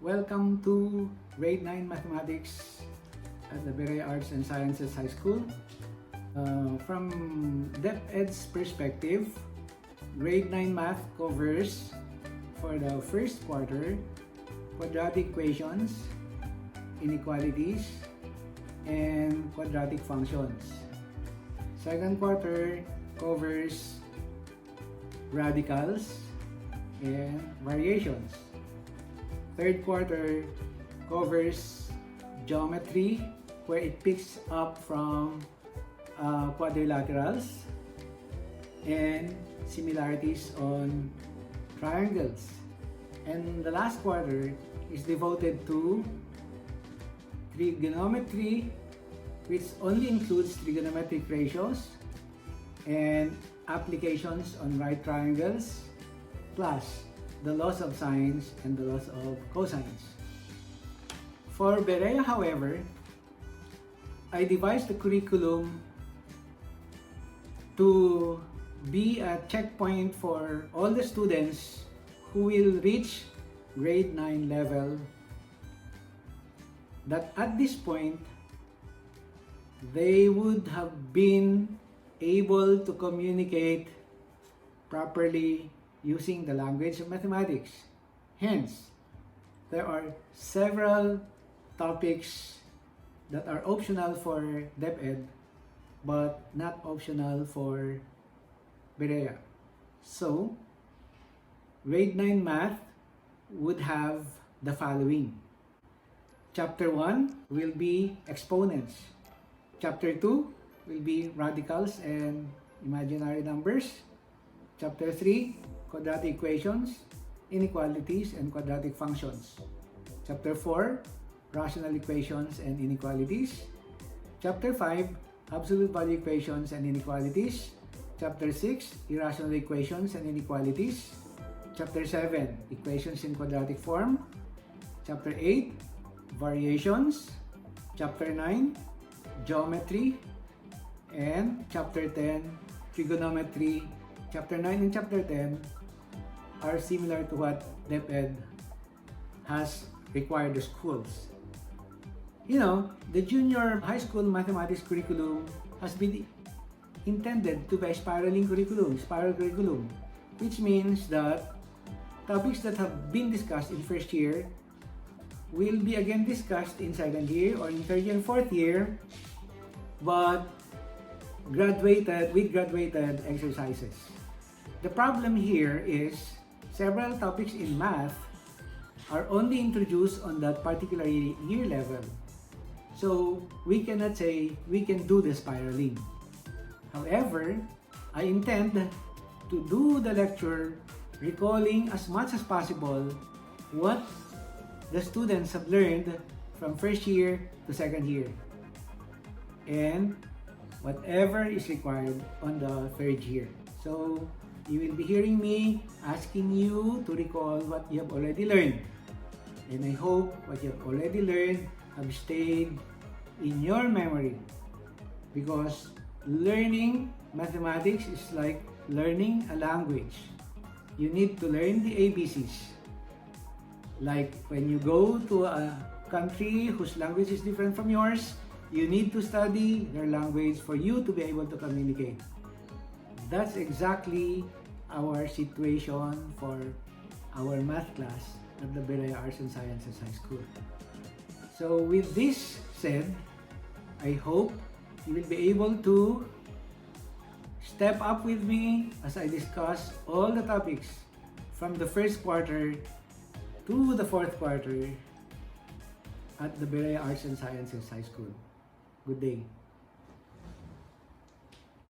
Welcome to Grade 9 Mathematics at the BEREA Arts and Sciences High School. From DepEd's perspective, Grade 9 Math covers for the first quarter quadratic equations, inequalities, and quadratic functions. Second quarter covers radicals and variations. Third quarter covers geometry, where it picks up from quadrilaterals and similarities on triangles. And the last quarter is devoted to trigonometry, which only includes trigonometric ratios and applications on right triangles, plus the laws of sines and the laws of cosines. For BEREA, however, I devised the curriculum to be a checkpoint for all the students who will reach grade 9 level, that at this point they would have been able to communicate properly using the language of mathematics. Hence, there are several topics that are optional for DepEd but not optional for BEREA. So, grade 9 math would have the following. Chapter 1 will be exponents. Chapter 2 will be radicals and imaginary numbers. Chapter 3, quadratic equations, inequalities, and quadratic functions. Chapter 4, rational equations and inequalities. Chapter 5, absolute value equations and inequalities. Chapter 6, irrational equations and inequalities. Chapter 7, equations in quadratic form. Chapter 8, variations. Chapter 9, geometry. And Chapter 10, trigonometry. Chapter 9 and Chapter 10 are similar to what DepEd has required the schools. You know, the junior high school mathematics curriculum has been intended to be a spiral curriculum, which means that topics that have been discussed in first year will be again discussed in second year or in third year and fourth year, but with graduated exercises. The problem here is several topics in math are only introduced on that particular year level. So we cannot say we can do the spiraling. However, I intend to do the lecture recalling as much as possible what the students have learned from first year to second year, and whatever is required on the third year. So you will be hearing me asking you to recall what you have already learned. And I hope what you have already learned have stayed in your memory, because learning mathematics is like learning a language. You need to learn the ABCs. Like when you go to a country whose language is different from yours, you need to study their language for you to be able to communicate. That's exactly our situation for our math class at the BEREA Arts and Sciences High School. So with this said, I hope you will be able to step up with me as I discuss all the topics from the first quarter to the fourth quarter at the BEREA Arts and Sciences High School. Good day.